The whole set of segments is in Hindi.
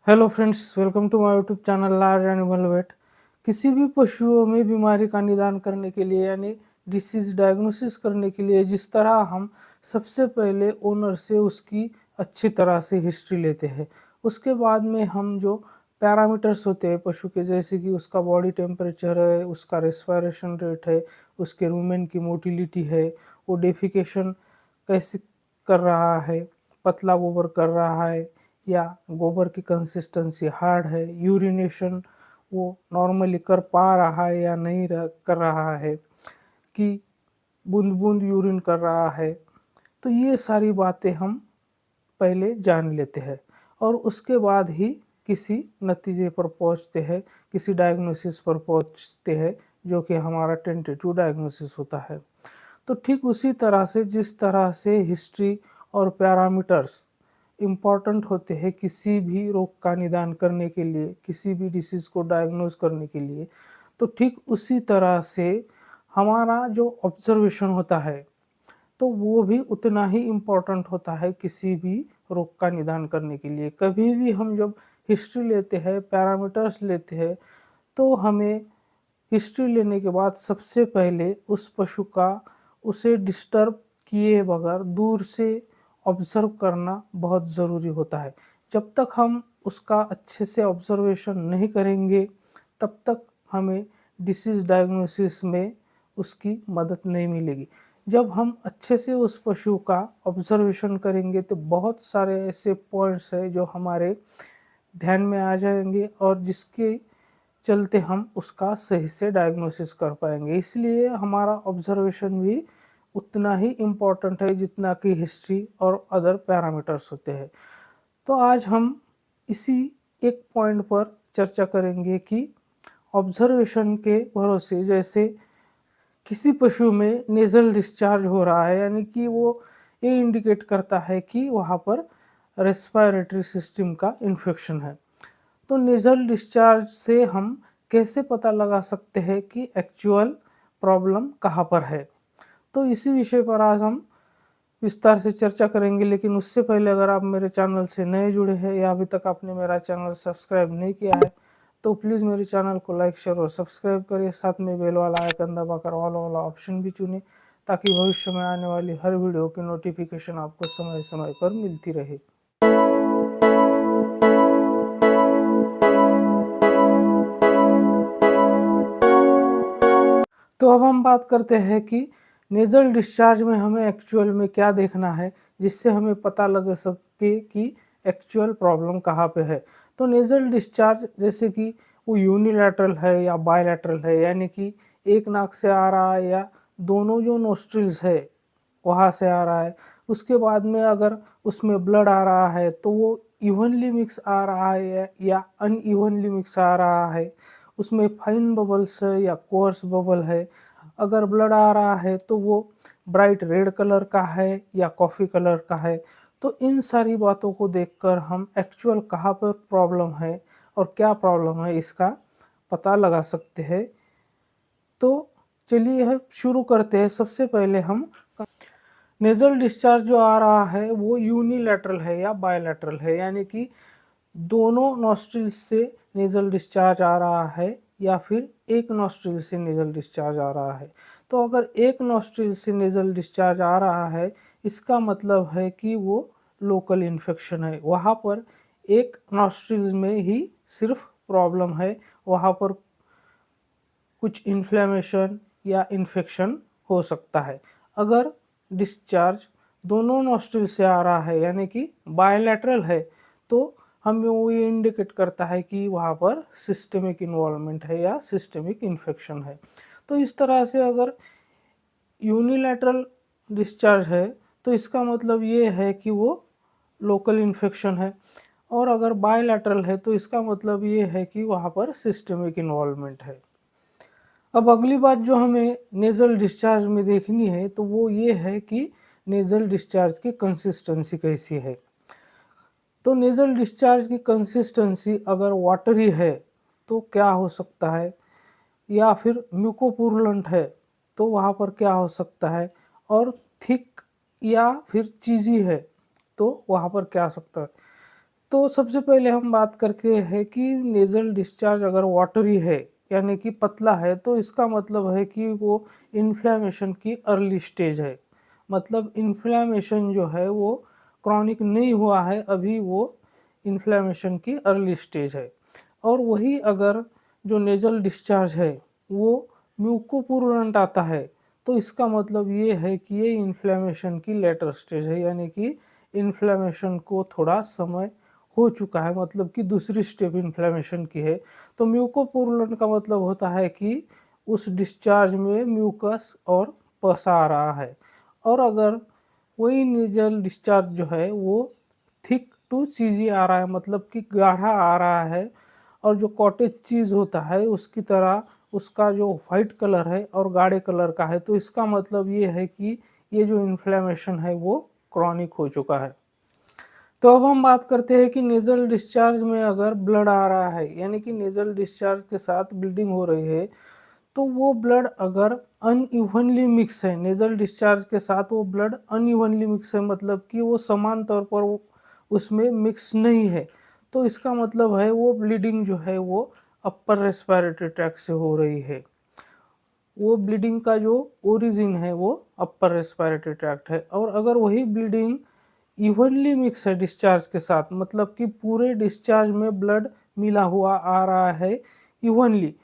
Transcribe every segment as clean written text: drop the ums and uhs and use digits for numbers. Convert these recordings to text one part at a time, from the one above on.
Hello friends, welcome to my YouTube channel large animal vet. किसी भी पशुओं में बीमारी का निदान करने के लिए यानी डिसीज डायग्नोसिस करने के लिए जिस तरह हम सबसे पहले ओनर से उसकी अच्छी तरह से हिस्ट्री लेते हैं, उसके बाद में हम जो पैरामीटर्स होते हैं पशु के, जैसे कि उसका बॉडी टेम्परेचर है, उसका रेस्पिरेशन रेट है, उसके रूमेन की मोटिलिटी है, वो डेफिकेशन कैसे कर रहा है, पतला गोबर कर रहा है या गोबर की कंसिस्टेंसी हार्ड है, यूरिनेशन वो नॉर्मली कर पा रहा है या नहीं कर रहा है, कि बूंद बूंद यूरिन कर रहा है। तो ये सारी बातें हम पहले जान लेते हैं और उसके बाद ही किसी नतीजे पर पहुंचते हैं, किसी डायग्नोसिस पर पहुंचते हैं, जो कि हमारा टेंटेटिव डायग्नोसिस होता है। तो ठीक उसी तरह से जिस तरह से हिस्ट्री और पैरामीटर्स इम्पॉर्टेंट होते हैं किसी भी रोग का निदान करने के लिए, किसी भी डिसीज को डायग्नोज करने के लिए, तो ठीक उसी तरह से हमारा जो ऑब्जर्वेशन होता है तो वो भी उतना ही इम्पोर्टेंट होता है किसी भी रोग का निदान करने के लिए। कभी भी हम जब हिस्ट्री लेते हैं, पैरामीटर्स लेते हैं, तो हमें हिस्ट्री लेने के बाद सबसे पहले उस पशु का उसे डिस्टर्ब किए बगैर दूर से ऑब्ज़र्व करना बहुत ज़रूरी होता है। जब तक हम उसका अच्छे से ऑब्ज़र्वेशन नहीं करेंगे, तब तक हमें डिसीज़ डायग्नोसिस में उसकी मदद नहीं मिलेगी। जब हम अच्छे से उस पशु का ऑब्ज़र्वेशन करेंगे तो बहुत सारे ऐसे पॉइंट्स हैं जो हमारे ध्यान में आ जाएँगे और जिसके चलते हम उसका सही से डायग्नोसिस कर पाएँगे। इसलिए हमारा ऑब्ज़र्वेशन भी उतना ही इम्पोर्टेंट है जितना कि हिस्ट्री और अदर पैरामीटर्स होते हैं। तो आज हम इसी एक पॉइंट पर चर्चा करेंगे कि ऑब्ज़र्वेशन के भरोसे जैसे किसी पशु में नेज़ल डिस्चार्ज हो रहा है, यानी कि वो ये इंडिकेट करता है कि वहाँ पर रेस्पिरेटरी सिस्टम का इन्फेक्शन है। तो नेज़ल डिस्चार्ज से हम कैसे पता लगा सकते हैं कि एक्चुअल प्रॉब्लम कहाँ पर है? तो इसी विषय पर आज हम विस्तार से चर्चा करेंगे, लेकिन उससे पहले अगर आप मेरे चैनल से नए जुड़े हैं या अभी तक आपने मेरा चैनल सब्सक्राइब नहीं किया है, तो प्लीज़ मेरे चैनल को लाइक, शेयर और सब्सक्राइब करिए। साथ में बेल वाला आइकन दबाकर ऑल वाला ऑप्शन भी चुनें, ताकि भविष्य में आने वाली हर वीडियो की नोटिफिकेशन आपको समय-समय पर मिलती रहे। तो अब हम बात करते हैं कि नेज़ल डिस्चार्ज में हमें एक्चुअल में क्या देखना है, जिससे हमें पता लग सके कि एक्चुअल प्रॉब्लम कहाँ पे है। तो नेज़ल डिस्चार्ज जैसे कि वो यूनिलैटरल है या बायलैटरल है, यानी कि एक नाक से आ रहा है या दोनों जो नोस्ट्रिल्स है वहाँ से आ रहा है। उसके बाद में अगर उसमें ब्लड आ रहा है तो वो इवनली मिक्स आ रहा है या अनइवनली मिक्स आ रहा है, उसमें फाइन बबल्स है या कोर्स बबल है। अगर ब्लड आ रहा है तो वो ब्राइट रेड कलर का है या कॉफ़ी कलर का है। तो इन सारी बातों को देखकर हम एक्चुअल कहाँ पर प्रॉब्लम है और क्या प्रॉब्लम है इसका पता लगा सकते हैं। तो चलिए शुरू करते हैं। सबसे पहले हम नेज़ल डिस्चार्ज जो आ रहा है वो यूनिलैटरल है या बायलैटरल है, यानी कि दोनों नॉस्ट्रिल्स से नेज़ल डिस्चार्ज आ रहा है या फिर एक नॉस्ट्रिल से नेज़ल डिस्चार्ज आ रहा है। तो अगर एक नॉस्ट्रिल से नेज़ल डिस्चार्ज आ रहा है, इसका मतलब है कि वो लोकल इन्फेक्शन है। वहाँ पर एक नॉस्ट्रिल्स में ही सिर्फ प्रॉब्लम है, वहाँ पर कुछ इन्फ्लेमेशन या इन्फेक्शन हो सकता है। अगर डिस्चार्ज दोनों नॉस्ट्रिल से आ रहा है यानी कि बायलैटरल है, तो हमें वो ये इंडिकेट करता है कि वहाँ पर सिस्टमिक इन्वॉल्वमेंट है या सिस्टमिक इन्फेक्शन है। तो इस तरह से अगर यूनिलैटरल डिस्चार्ज है तो इसका मतलब ये है कि वो लोकल इन्फेक्शन है, और अगर बायलैटरल है तो इसका मतलब ये है कि वहाँ पर सिस्टमिक इन्वॉल्वमेंट है। अब अगली बात जो हमें नेज़ल डिस्चार्ज में देखनी है तो वो ये है कि नेज़ल डिस्चार्ज की कंसिस्टेंसी कैसी है। तो नेज़ल डिस्चार्ज की कंसिस्टेंसी अगर वाटरी है तो क्या हो सकता है, या फिर म्यूकोपुरुलेंट है तो वहाँ पर क्या हो सकता है, और थिक या फिर चीज़ी है तो वहाँ पर क्या हो सकता है। तो सबसे पहले हम बात करते हैं कि नेज़ल डिस्चार्ज अगर वाटरी है, यानी कि पतला है, तो इसका मतलब है कि वो इन्फ्लेमेशन की अर्ली स्टेज है। मतलब इन्फ्लेमेशन जो है वो क्रॉनिक नहीं हुआ है, अभी वो इन्फ्लेमेशन की अर्ली स्टेज है। और वही अगर जो नेज़ल डिस्चार्ज है वो म्यूकोपुरुलेंट आता है, तो इसका मतलब ये है कि ये इन्फ्लेमेशन की लेटर स्टेज है, यानी कि इन्फ्लेमेशन को थोड़ा समय हो चुका है, मतलब कि दूसरी स्टेप इन्फ्लेमेशन की है। तो म्यूकोपुरुलेंट का मतलब होता है कि उस डिस्चार्ज में म्यूकस और पस आ रहा है। और अगर वही नेज़ल डिस्चार्ज जो है वो थिक टू चीज़ी आ रहा है, मतलब कि गाढ़ा आ रहा है, और जो कॉटेज चीज़ होता है उसकी तरह उसका जो वाइट कलर है और गाढ़े कलर का है, तो इसका मतलब ये है कि ये जो इन्फ्लेमेशन है वो क्रॉनिक हो चुका है। तो अब हम बात करते हैं कि नेज़ल डिस्चार्ज में अगर ब्लड आ रहा है, यानी कि नेज़ल डिस्चार्ज के साथ ब्लीडिंग हो रही है, तो वो ब्लड अगर अनइवनली मिक्स है, नेज़ल डिस्चार्ज के साथ वो ब्लड अनइवनली मिक्स है, मतलब कि वो समान तौर पर उसमें मिक्स नहीं है, तो इसका मतलब है वो ब्लीडिंग जो है वो अपर रेस्पिरेटरी ट्रैक्ट से हो रही है। वो ब्लीडिंग का जो ओरिजिन है वो अपर रेस्पिरेटरी ट्रैक्ट है। और अगर वही ब्लीडिंग इवनली मिक्स है डिस्चार्ज के साथ, मतलब कि पूरे डिस्चार्ज में ब्लड मिला हुआ आ रहा है इवनली,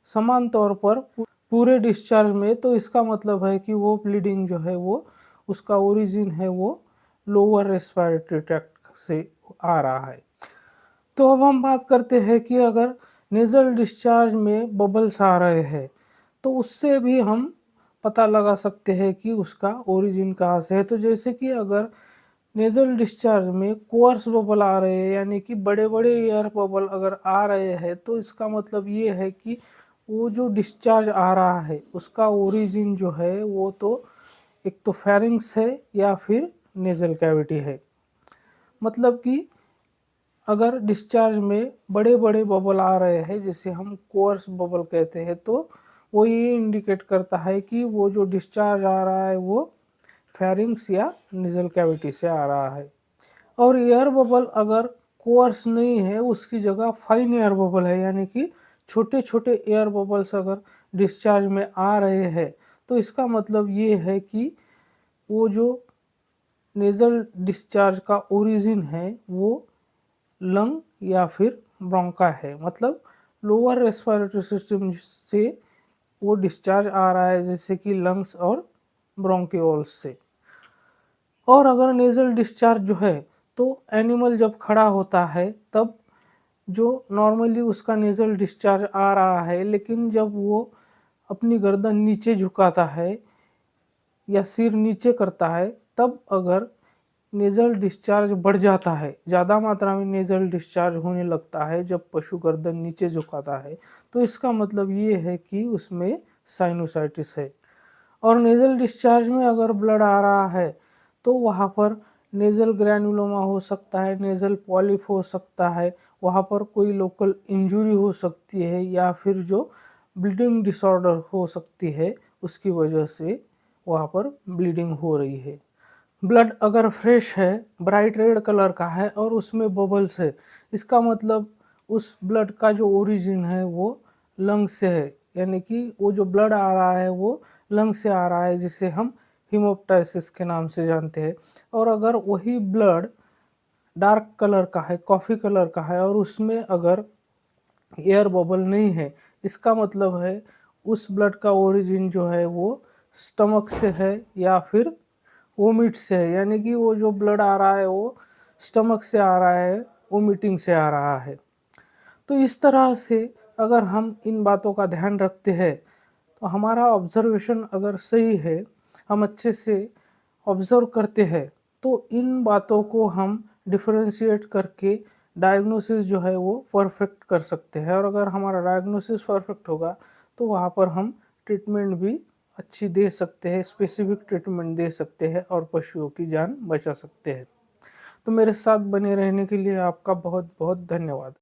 समान तौर पर पूरे डिस्चार्ज में, तो इसका मतलब है कि वो ब्लीडिंग जो है वो उसका ओरिजिन है वो लोअर रेस्पिरेटरी ट्रैक्ट से आ रहा है। तो अब हम बात करते हैं कि अगर नेज़ल डिस्चार्ज में बबल्स आ रहे हैं, तो उससे भी हम पता लगा सकते हैं कि उसका ओरिजिन कहाँ से है। तो जैसे कि अगर नेज़ल डिस्चार्ज में कोअर्स बबल आ रहे हैं, यानी कि बड़े-बड़े एयर बबल अगर आ रहे हैं, तो इसका मतलब ये है कि वो जो डिस्चार्ज आ रहा है उसका ओरिजिन जो है वो तो एक तो फेरिंक्स है या फिर नेज़ल कैविटी है। मतलब कि अगर डिस्चार्ज में बड़े-बड़े बबल आ रहे हैं, जिसे हम कोअर्स बबल कहते हैं, तो वो ये इंडिकेट करता है कि वो जो डिस्चार्ज आ रहा है वो फेरिंक्स या नेज़ल कैविटी से आ रहा है। और एयर बबल अगर कोअर्स नहीं है, उसकी जगह फाइन एयर बबल है, यानी कि छोटे-छोटे एयर बबल्स अगर डिस्चार्ज में आ रहे हैं, तो इसका मतलब ये है कि वो जो नेज़ल डिस्चार्ज का ओरिजिन है वो लंग या फिर ब्रोंका है, मतलब लोअर रेस्पिरेटरी सिस्टम से वो डिस्चार्ज आ रहा है, जैसे कि लंग्स और ब्रोंकियोल्स से। और अगर नेज़ल डिस्चार्ज जो है, तो एनिमल जब खड़ा होता है तब जो नॉर्मली उसका नेज़ल डिस्चार्ज आ रहा है, लेकिन जब वो अपनी गर्दन नीचे झुकाता है या सिर नीचे करता है, तब अगर नेज़ल डिस्चार्ज बढ़ जाता है, ज़्यादा मात्रा में नेज़ल डिस्चार्ज होने लगता है जब पशु गर्दन नीचे झुकाता है, तो इसका मतलब ये है कि उसमें साइनोसाइटिस है। और नेज़ल डिस्चार्ज में अगर ब्लड आ रहा है, तो वहाँ पर नेज़ल ग्रैनुलोमा हो सकता है, नेज़ल पॉलिप हो सकता है, वहाँ पर कोई लोकल इंजरी हो सकती है, या फिर जो ब्लीडिंग डिसऑर्डर हो सकती है, उसकी वजह से वहाँ पर ब्लीडिंग हो रही है। ब्लड अगर फ्रेश है, ब्राइट रेड कलर का है और उसमें बबल्स है, इसका मतलब उस ब्लड का जो ओरिजिन है वो लंग से है, यानी कि वो जो ब्लड आ रहा है वो लंग से आ रहा है, जिसे हम हीमोप्टाइसिस के नाम से जानते हैं। और अगर वही ब्लड डार्क कलर का है, कॉफ़ी कलर का है, और उसमें अगर एयर बबल नहीं है, इसका मतलब है उस ब्लड का ओरिजिन जो है वो स्टमक से है या फिर वोमिट से है, यानी कि वो जो ब्लड आ रहा है वो स्टमक से आ रहा है, वोमिटिंग से आ रहा है। तो इस तरह से अगर हम इन बातों का ध्यान रखते हैं, तो हमारा ऑब्ज़र्वेशन अगर सही है, हम अच्छे से ऑब्ज़र्व करते हैं, तो इन बातों को हम डिफ़रेंशिएट करके डायग्नोसिस जो है वो परफ़ेक्ट कर सकते हैं। और अगर हमारा डायग्नोसिस परफ़ेक्ट होगा, तो वहाँ पर हम ट्रीटमेंट भी अच्छी दे सकते हैं, स्पेसिफ़िक ट्रीटमेंट दे सकते हैं और पशुओं की जान बचा सकते हैं। तो मेरे साथ बने रहने के लिए आपका बहुत-बहुत धन्यवाद।